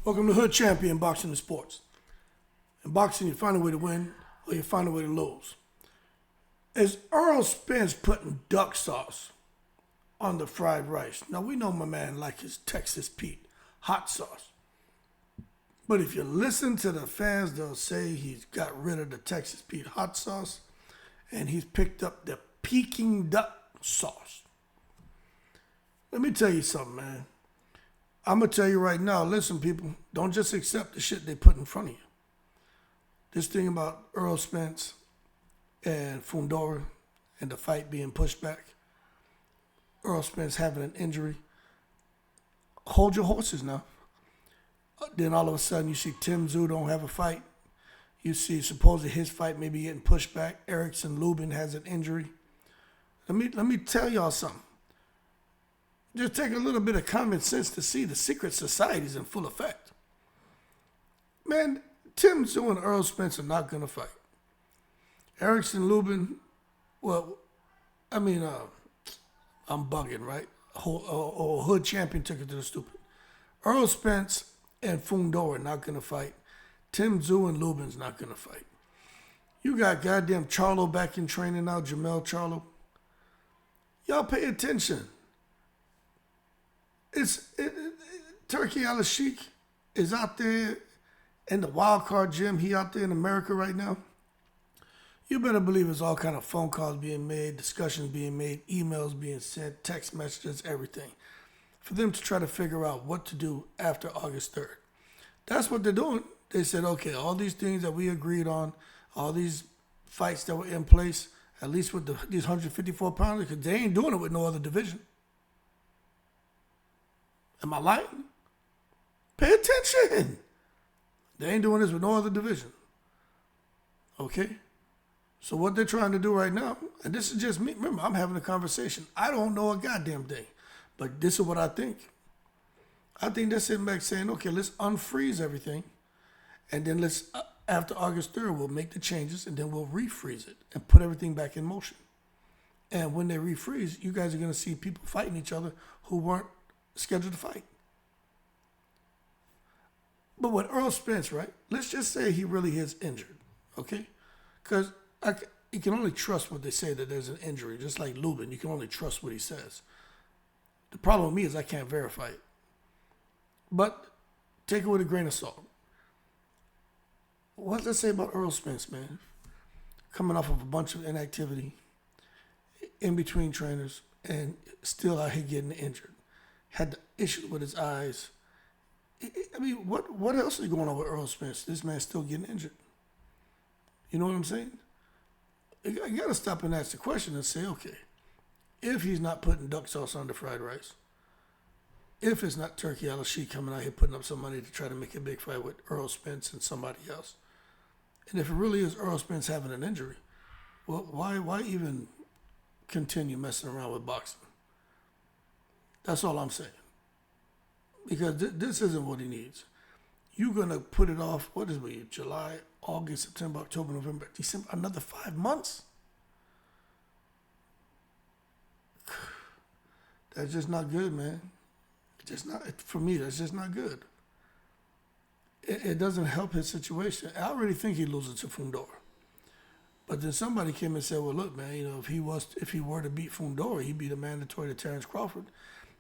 Welcome to Hood Champion Boxing and Sports. In boxing, you find a way to win or you find a way to lose. Is Earl Spence putting duck sauce on the fried rice? Now, we know my man like his Texas Pete hot sauce. But if you listen to the fans, they'll say he's got rid of the Texas Pete hot sauce and he's picked up the Peking duck sauce. Let me tell you something, man. I'm going to tell you right now, listen, people, don't just accept the shit they put in front of you. This thing about Earl Spence and Fundora and the fight being pushed back, Earl Spence having an injury, hold your horses now. Then all of a sudden you see Tszyu don't have a fight. You see supposedly his fight may be getting pushed back. Lubin has an injury. Let me tell y'all something. Just take a little bit of common sense to see the secret societies in full effect. Man, Tszyu and Earl Spence are not going to fight. Lubin, well, I'm bugging, right? Hood champion took it to the stupid. Earl Spence and Fundora are not going to fight. Tszyu and Lubin's not going to fight. You got goddamn Charlo back in training now, Jamel Charlo. Y'all pay attention. Turki Alalshikh is out there in the wild card gym. He out there in America right now. You better believe there's all kind of phone calls being made, discussions being made, emails being sent, text messages, everything, for them to try to figure out what to do after August 3rd. That's what they're doing. They said, okay, all these things that we agreed on, all these fights that were in place, at least with these 154 pounders, because they ain't doing it with no other division. Am I lying? Pay attention. They ain't doing this with no other division. Okay? So what they're trying to do right now, and this is just me. Remember, I'm having a conversation. I don't know a goddamn thing. But this is what I think. I think they're sitting back saying, okay, let's unfreeze everything. And then let's, after August 3rd, we'll make the changes and then we'll refreeze it and put everything back in motion. And when they refreeze, you guys are going to see people fighting each other who weren't scheduled to fight. But with Earl Spence, right, let's just say he really is injured, okay? Because you can only trust what they say that there's an injury, just like Lubin. You can only trust what he says. The problem with me is I can't verify it. But take it with a grain of salt. What let's say about Earl Spence, man? Coming off of a bunch of inactivity, in between trainers, and still out here getting injured. Had the issue with his eyes. I mean, what else is going on with Earl Spence? This man's still getting injured. You know what I'm saying? You got to stop and ask the question and say, okay, if he's not putting duck sauce on the fried rice, if it's not Turki Alalshikh coming out here putting up some money to try to make a big fight with Earl Spence and somebody else, and if it really is Earl Spence having an injury, well, why even continue messing around with boxing? That's all I'm saying. Because this isn't what he needs. You're going to put it off, what is it, July, August, September, October, November, December, another 5 months? That's just not good, man. Just not, for me, that's just not good. It doesn't help his situation. I already think he loses to Fundora. But then somebody came and said, well, look, man, you know, if he were to beat Fundora, he'd be the mandatory to Terrence Crawford.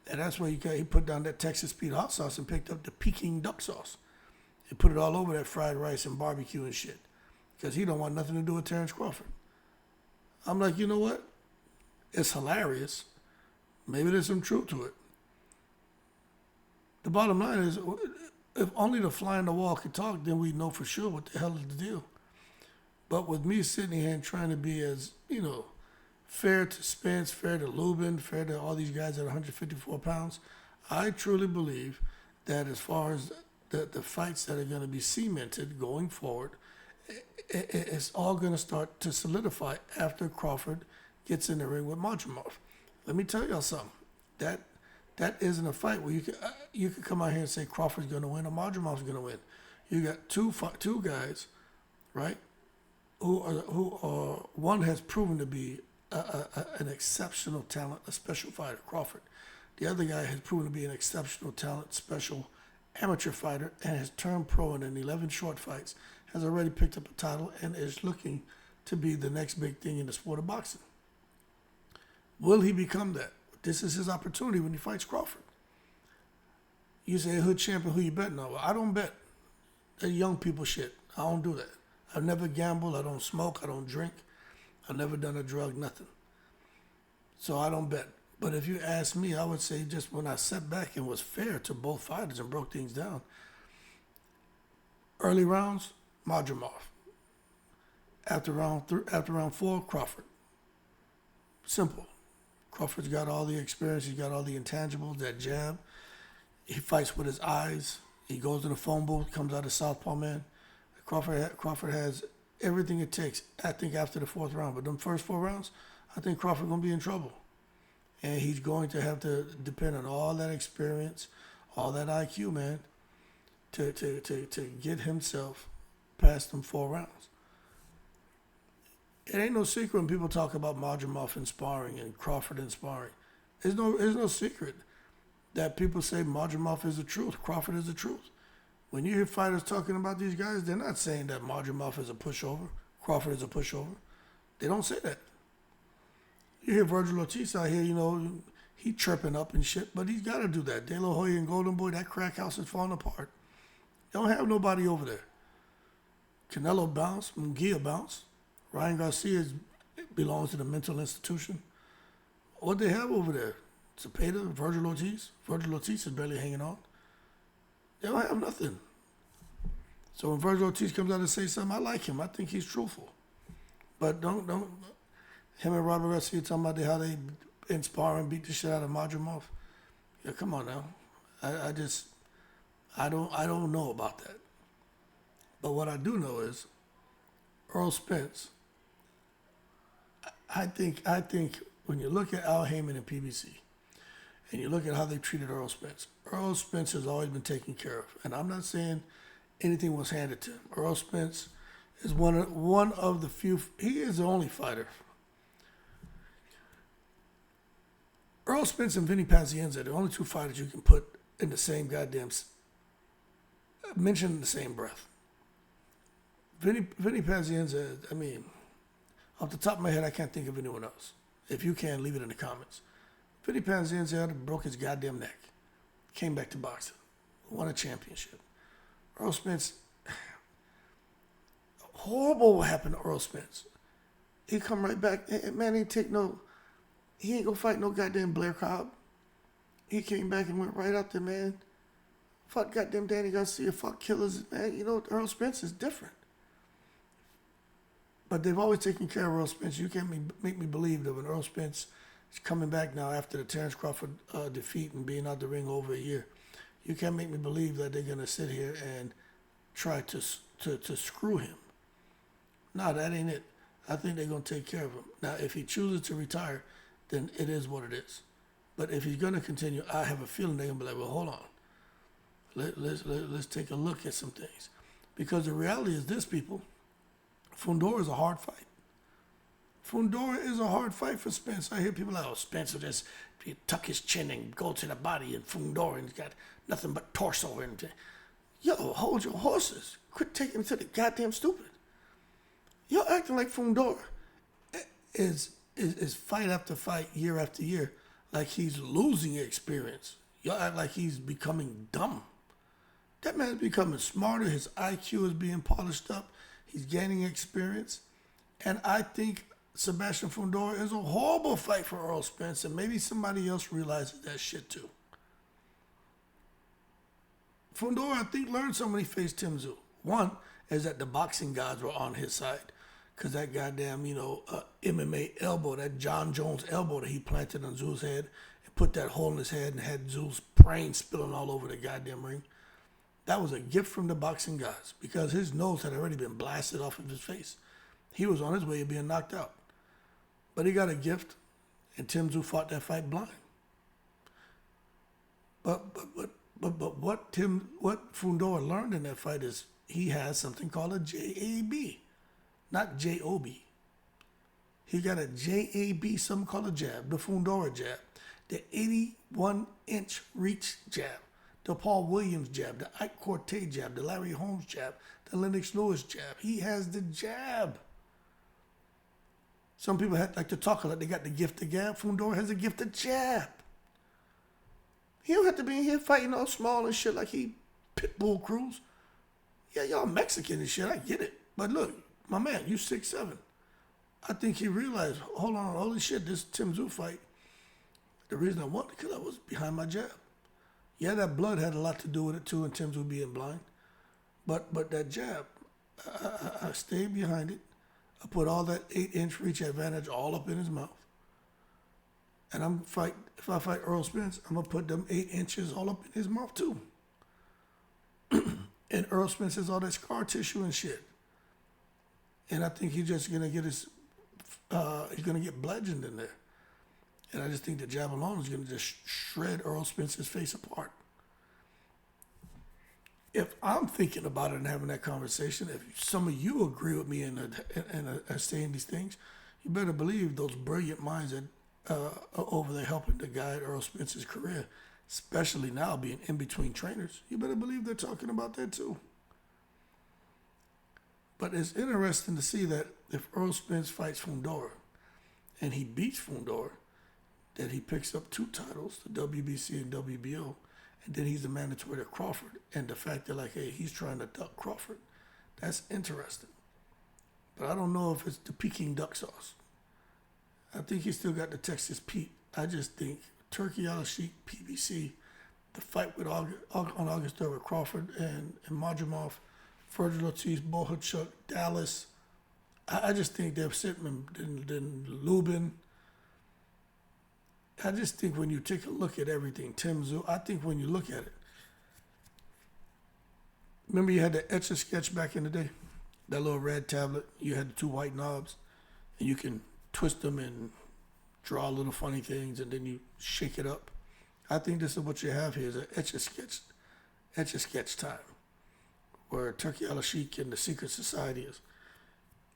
And that's where he put down that Texas Pete hot sauce and picked up the Peking duck sauce. He put it all over that fried rice and barbecue and shit. Because he don't want nothing to do with Terrence Crawford. I'm like, you know what? It's hilarious. Maybe there's some truth to it. The bottom line is, if only the fly on the wall could talk, then we know for sure what the hell is the deal. But with me sitting here and trying to be as, you know, fair to Spence, fair to Lubin, fair to all these guys at 154 pounds, I truly believe that as far as the fights that are going to be cemented going forward, it's all going to start to solidify after Crawford gets in the ring with Madrimov. Let me tell y'all something. That isn't a fight where you could come out here and say Crawford's going to win or Madrimov's going to win. You got two guys, right, who are one has proven to be an exceptional talent, a special fighter, Crawford. The other guy has proven to be an exceptional talent, special amateur fighter and has turned pro in 11 short fights, has already picked up a title and is looking to be the next big thing in the sport of boxing. Will he become that? This is his opportunity when he fights Crawford. You say, Hood champion, who you betting on? Well, I don't bet. That young people shit. I don't do that. I've never gambled. I don't smoke. I don't drink. I've never done a drug, nothing. So I don't bet. But if you ask me, I would say just when I sat back and was fair to both fighters and broke things down, early rounds, Madrimov. After round 4, Crawford. Simple. Crawford's got all the experience. He's got all the intangibles, that jab. He fights with his eyes. He goes to the phone booth, comes out of southpaw man. Crawford has everything it takes, I think, after the 4th round. But them first 4 rounds, I think Crawford's going to be in trouble. And he's going to have to depend on all that experience, all that IQ, man, to get himself past them 4 rounds. It ain't no secret when people talk about Madrimov in sparring and Crawford in sparring. There's no secret that people say Madrimov is the truth, Crawford is the truth. When you hear fighters talking about these guys, they're not saying that Madrimov is a pushover, Crawford is a pushover. They don't say that. You hear Virgil Ortiz out here, he chirping up and shit, but he's got to do that. De La Hoya and Golden Boy, that crack house is falling apart. They don't have nobody over there. Canelo bounced, Munguia bounced. Ryan Garcia belongs to the mental institution. What they have over there? Zepeda, Virgil Ortiz. Virgil Ortiz is barely hanging on. They don't have nothing. So when Virgil Ortiz comes out and says something, I like him. I think he's truthful. But don't. Him and Robert Garcia talking about how they inspire and beat the shit out of Madrimov. Yeah, come on now. I don't know about that. But what I do know is Earl Spence. I think when you look at Al Heyman and PBC, and you look at how they treated Earl Spence has always been taken care of. And I'm not saying anything was handed to him. Earl Spence is one of the few. He is the only fighter. Earl Spence and Vinny Pazienza are the only 2 fighters you can put in the same mention in the same breath. Vinny Pazienza, off the top of my head, I can't think of anyone else. If you can, leave it in the comments. Vinny Pazienza broke his goddamn neck. Came back to boxing. Won a championship. Earl Spence, horrible what happened to Earl Spence. He come right back. Man, he ain't gonna fight no goddamn Blair Cobb. He came back and went right up there, man. Fuck goddamn Danny Garcia, fuck killers, man. Earl Spence is different. But they've always taken care of Earl Spence. You can't make me believe that when Earl Spence is coming back now after the Terrence Crawford defeat and being out the ring over a year, you can't make me believe that they're going to sit here and try to screw him. No, that ain't it. I think they're going to take care of him. Now, if he chooses to retire, then it is what it is. But if he's going to continue, I have a feeling they're going to be like, well, hold on. Let's take a look at some things. Because the reality is this, people. Fundora is a hard fight. Fundora is a hard fight for Spence. I hear people like, Spence will just tuck his chin and go to the body, and Fundora and he's got nothing but torso. Yo, hold your horses. Quit taking it to the goddamn stupid. You're acting like Fundora is fight after fight, year after year, like he's losing experience. Y'all act like he's becoming dumb. That man's becoming smarter. His IQ is being polished up. He's gaining experience. And I think Sebastian Fundora is a horrible fight for Earl Spence, and maybe somebody else realizes that shit too. Fundora, I think, learned something when he faced Tszyu. One is that the boxing gods were on his side. Because that goddamn, MMA elbow, that John Jones elbow that he planted on Tszyu's head and put that hole in his head and had Tszyu's brain spilling all over the goddamn ring. That was a gift from the boxing gods because his nose had already been blasted off of his face. He was on his way to being knocked out. But he got a gift, and Tszyu fought that fight blind. But what Fundora learned in that fight is he has something called a JAB, not JOB. He got a JAB, something called a jab, the Fundora jab, the 81-inch reach jab. the Paul Williams jab, the Ike Cortez jab, the Larry Holmes jab, the Lennox Lewis jab. He has the jab. Some people like to talk like they got the gift of gab. Fundora has a gift of jab. He don't have to be in here fighting all small and shit like he Pitbull Cruz. Yeah, y'all Mexican and shit. I get it. But look, my man, you 6'7". I think he realized, hold on, holy shit, this Tszyu fight, the reason I won it because I was behind my jab. Yeah, that blood had a lot to do with it too, and Tszyu being blind. But that jab, I stayed behind it. I put all that 8-inch reach advantage all up in his mouth. And if I fight Earl Spence, I'm gonna put them 8 inches all up in his mouth too. And Earl Spence has all that scar tissue and shit. And I think he's just gonna get he's gonna get bludgeoned in there. And I just think the jab alone is gonna just shred Earl Spence's face apart. If I'm thinking about it and having that conversation, if some of you agree with me and saying these things, you better believe those brilliant minds that are over there helping to guide Earl Spence's career, especially now being in between trainers, you better believe they're talking about that too. But it's interesting to see that if Earl Spence fights Fundora and he beats Fundora, that he picks up 2 titles, the WBC and WBO, and then he's the mandatory to Crawford. And the fact that, like, hey, he's trying to duck Crawford, that's interesting. But I don't know if it's the Peking duck sauce. I think he still got the Texas Pete. I just think Turki, Alalshikh, PBC, the fight with on August 3rd with Crawford and Majumov, Virgil Ortiz, HoodChampionBoxing, Dallas. I just think they're sitting in Lubin. I just think when you take a look at everything, Tszyu, I think when you look at it, remember you had the Etch-a-Sketch back in the day? That little red tablet, you had the 2 white knobs, and you can twist them and draw little funny things, and then you shake it up. I think this is what you have here is an Etch-a-Sketch time, where Turki, Alalshikh and the Secret Society is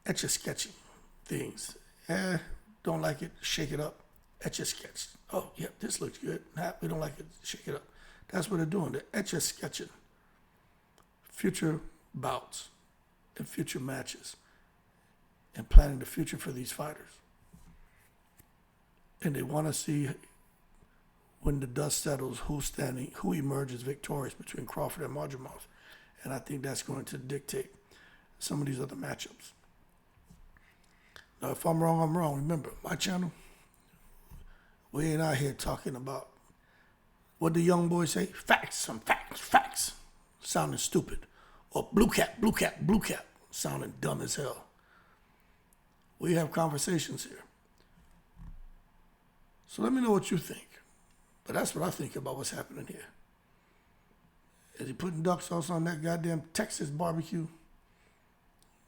Etch-a-Sketching things. Don't like it, shake it up. Etch-a-Sketch. Oh, yeah, this looks good. Nah, we don't like it, shake it up. That's what they're doing. They're etch-a-sketching future bouts and future matches and planning the future for these fighters. And they want to see when the dust settles who emerges victorious between Crawford and Majumov. And I think that's going to dictate some of these other matchups. Now, if I'm wrong, I'm wrong. Remember, my channel, we ain't out here talking about what the young boys say. Facts, some facts. Sounding stupid. Or blue cap, sounding dumb as hell. We have conversations here. So let me know what you think. But that's what I think about what's happening here. Is he putting duck sauce on that goddamn Texas barbecue?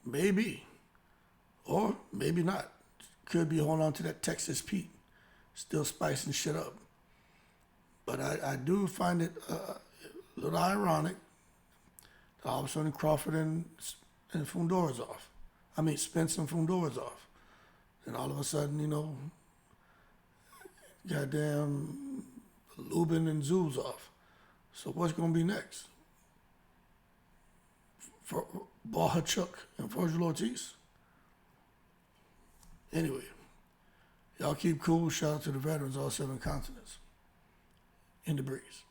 Maybe. Or maybe not. Could be holding on to that Texas Pete. Still spicing shit up. But I do find it a little ironic that all of a sudden Crawford and Fundora's off. I mean, Spence and Fundora's off. And all of a sudden, goddamn Lubin and Tszyu's off. So what's going to be next? For HoodChampionBoxing and Virgil Ortiz? Anyway. Y'all keep cool. Shout out to the veterans, all 7 continents. In the breeze.